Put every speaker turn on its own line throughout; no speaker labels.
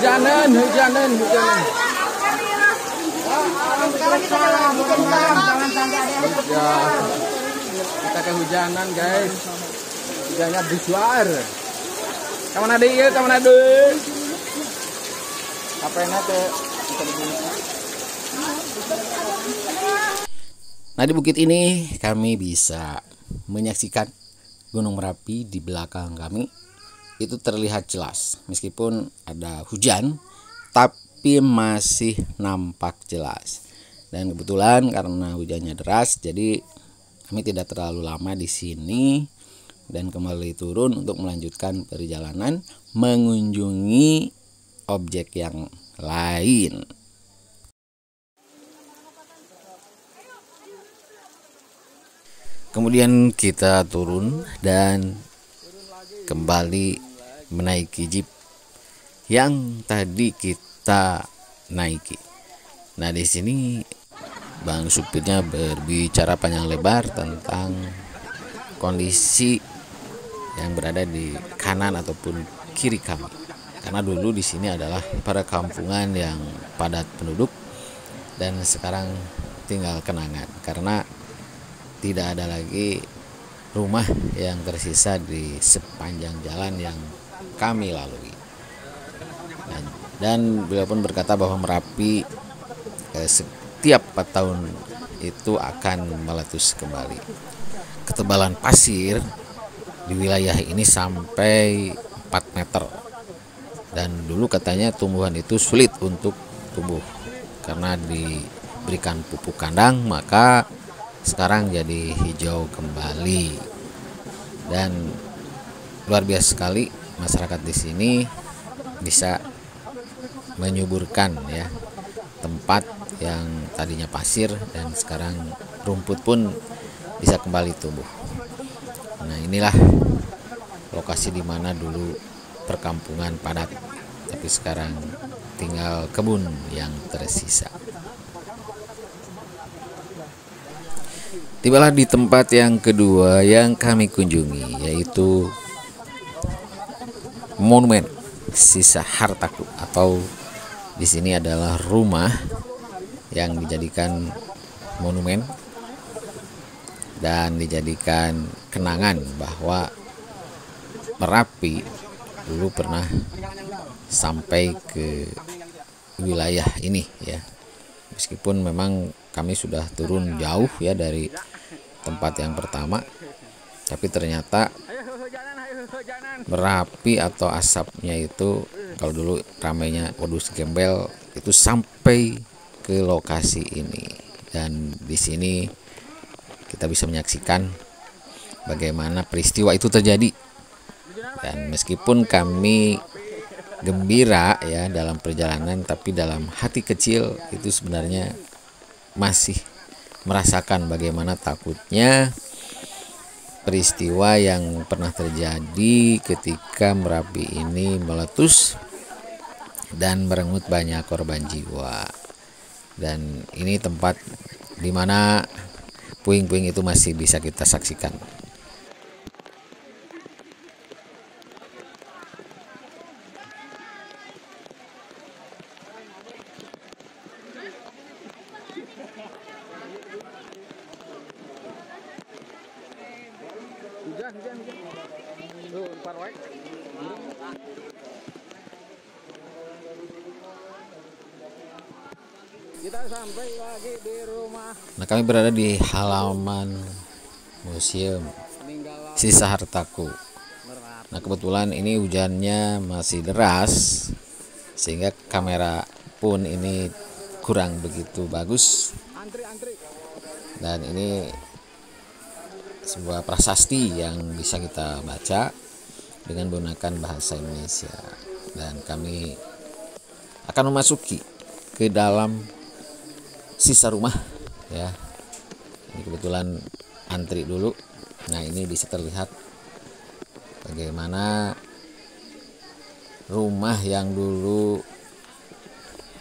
Hujanan. Ya, kita kehujanan guys. Hujannya besar. Kamu ada ya, kamu ada. Apa enak ya?
Nah, di bukit ini kami bisa menyaksikan Gunung Merapi di belakang kami. Itu terlihat jelas meskipun ada hujan, tapi masih nampak jelas. Dan kebetulan karena hujannya deras, jadi kami tidak terlalu lama di sini dan kembali turun untuk melanjutkan perjalanan mengunjungi objek yang lain. Kemudian kita turun dan kembali menaiki jeep yang tadi kita naiki. Nah, di sini Bang supirnya berbicara panjang lebar tentang kondisi yang berada di kanan ataupun kiri kami. Karena dulu di sini adalah perkampungan yang padat penduduk dan sekarang tinggal kenangan karena tidak ada lagi rumah yang tersisa di sepanjang jalan yang kami lalui. Dan beliau pun berkata bahwa Merapi setiap 4 tahun itu akan meletus kembali. Ketebalan pasir di wilayah ini sampai 4 meter. Dan dulu katanya tumbuhan itu sulit untuk tumbuh karena diberikan pupuk kandang, maka sekarang jadi hijau kembali. Dan luar biasa sekali masyarakat di sini bisa menyuburkan ya tempat yang tadinya pasir dan sekarang rumput pun bisa kembali tumbuh. Nah, inilah lokasi di mana dulu perkampungan padat, tapi sekarang tinggal kebun yang tersisa. Tibalah di tempat yang kedua yang kami kunjungi, yaitu Monumen Sisa Hartaku, atau di sini adalah rumah yang dijadikan monumen dan dijadikan kenangan bahwa Merapi dulu pernah sampai ke wilayah ini ya. Meskipun memang kami sudah turun jauh ya dari tempat yang pertama, tapi ternyata Merapi atau asapnya itu kalau dulu ramainya Wadus Gembel itu sampai ke lokasi ini. Dan di sini kita bisa menyaksikan bagaimana peristiwa itu terjadi. Dan meskipun kami gembira ya dalam perjalanan, tapi dalam hati kecil itu sebenarnya masih merasakan bagaimana takutnya peristiwa yang pernah terjadi ketika Merapi ini meletus dan merenggut banyak korban jiwa. Dan ini tempat di mana puing-puing itu masih bisa kita saksikan.
Hujan. Tuh, parwek. Kita sampai lagi di rumah.
Nah, kami berada di halaman Museum Sisa Hartaku. Nah, kebetulan ini hujannya masih deras sehingga kamera pun ini kurang begitu bagus. Dan ini sebuah prasasti yang bisa kita baca dengan menggunakan bahasa Indonesia. Dan kami akan memasuki ke dalam sisa rumah ya. Ini kebetulan antri dulu. Nah, ini bisa terlihat bagaimana rumah yang dulu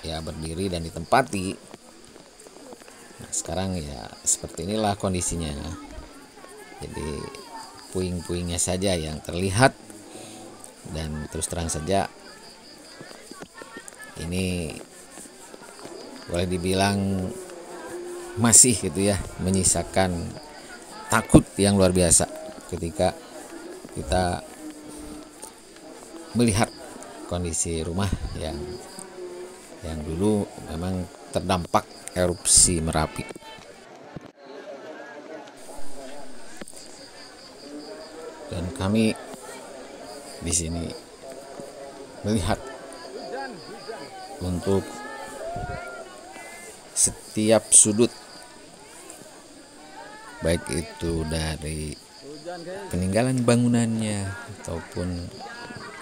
ya berdiri dan ditempati. Nah, sekarang ya seperti inilah kondisinya. Jadi puing-puingnya saja yang terlihat, dan terus terang saja ini boleh dibilang masih gitu ya, menyisakan takut yang luar biasa ketika kita melihat kondisi rumah yang dulu memang terdampak erupsi Merapi. Dan kami di sini melihat untuk setiap sudut, baik itu dari peninggalan bangunannya ataupun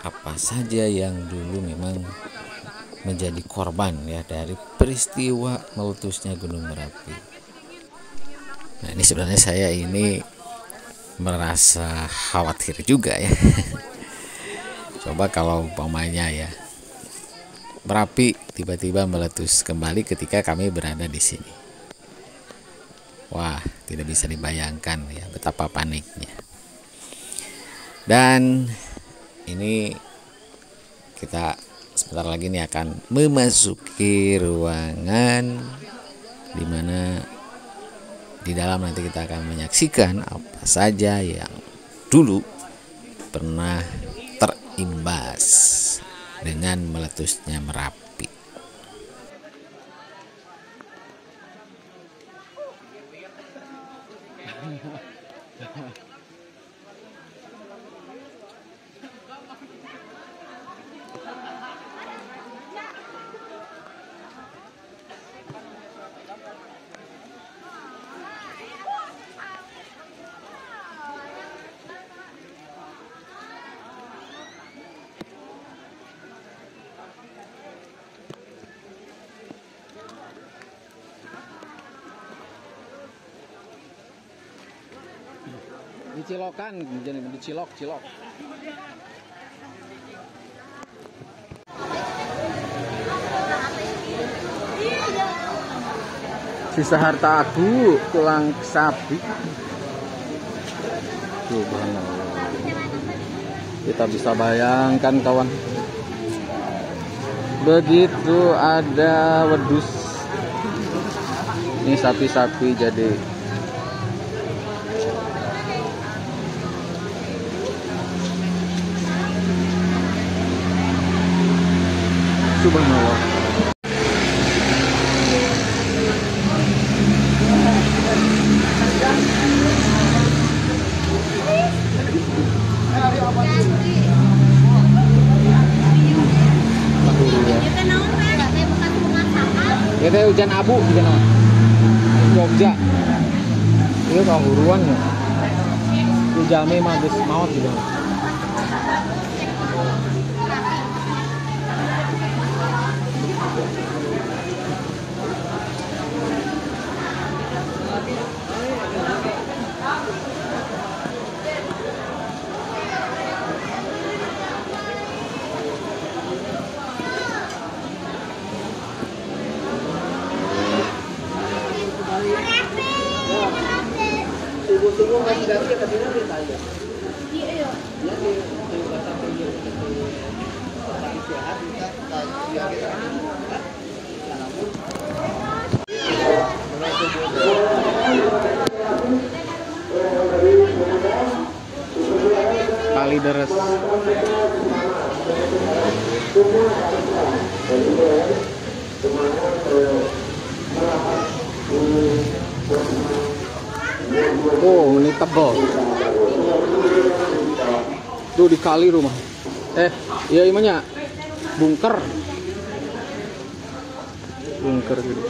apa saja yang dulu memang menjadi korban ya dari peristiwa meletusnya Gunung Merapi. Nah, ini sebenarnya saya ini merasa khawatir juga ya. Coba kalau umpamanya ya Merapi tiba-tiba meletus kembali ketika kami berada di sini. Wah, tidak bisa dibayangkan ya betapa paniknya. Dan ini kita sebentar lagi nih akan memasuki ruangan di mana di dalam nanti kita akan menyaksikan apa saja yang dulu pernah terimbas dengan meletusnya Merapi.
Dicilokan, jadi dicilok. Sisa harta aku, tulang sapi. Subhanallah. Kita bisa bayangkan kawan. Begitu ada wedus. Ini sapi-sapi jadi subhanallah. Kita hujan abu juga nama Jogja. Ini kalau huruan ya. Jame magis maut juga. Subuh-subuh masih ganti ke sini dia tanya. Iya. Dia di bahasa pinggir itu. Tadi siang kita Kali deres. Oh, ini tebal. Tuh di kali rumah. Iya imanya bunker. Bunker gitu.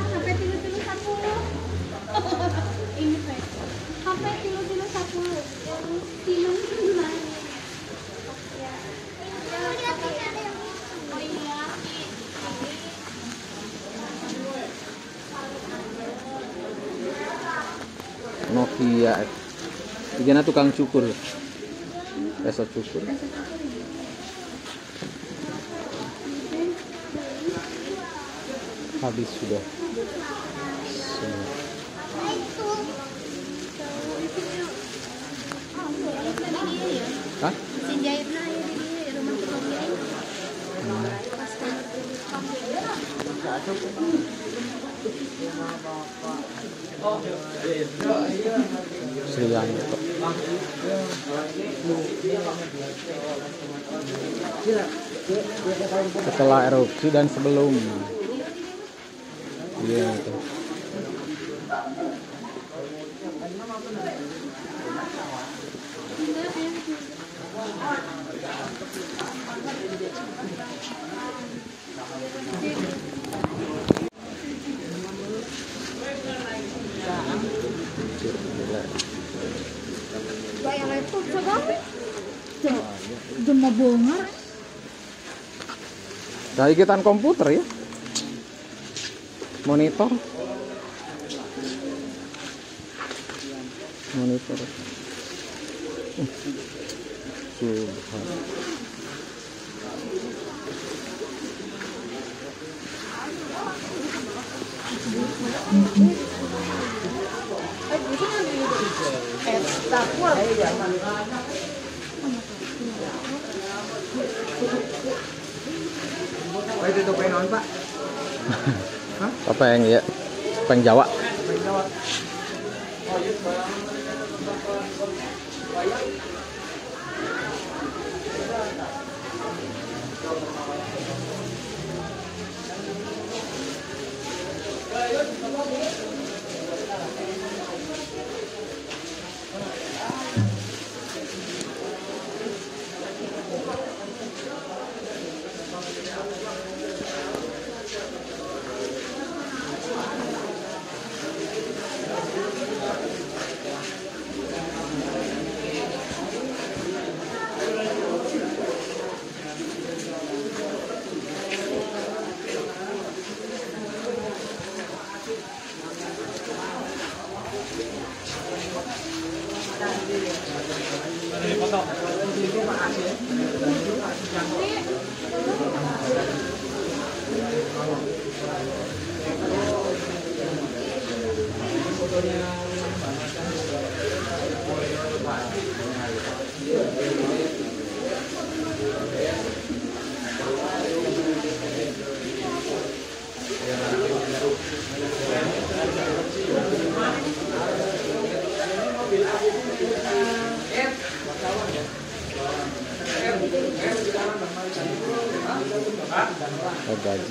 Sampai tilu-tilu 10. Ini Pak. Sampai tilu-tilu 10. Tilu itu gimana? Ya. Oh iya.
Nokia. Igana tukang cukur. Rasa cukur. Habis sudah. Hah?
Mesin jahitnya di rumah tukang jahit.
Sriyanto. Setelah erupsi dan sebelum. Iya itu.
Kayak laptop segala. Udah mau bongkar.
Dari kita komputer ya. Monitor. Subhan.
Itu topeng non Pak.
Topeng ya. Topeng Jawa. Gaji.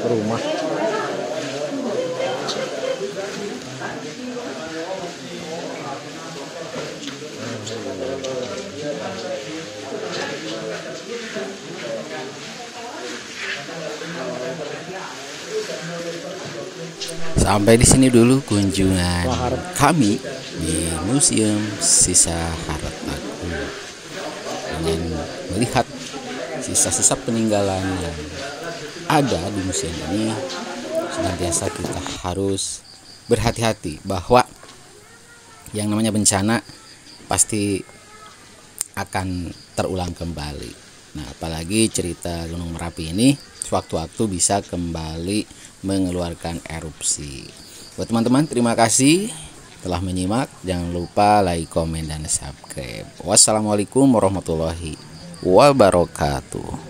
Rumah.
Sampai di sini dulu kunjungan kami di Museum Sisa Harta Kuno dengan melihat sisa-sisa peninggalan yang ada di museum ini. Senantiasa kita harus berhati-hati bahwa yang namanya bencana pasti akan terulang kembali. Nah, apalagi cerita Gunung Merapi ini sewaktu-waktu bisa kembali mengeluarkan erupsi. Buat teman-teman, terima kasih telah menyimak. Jangan lupa like, komen, dan subscribe. Wassalamualaikum warahmatullahi wabarakatuh.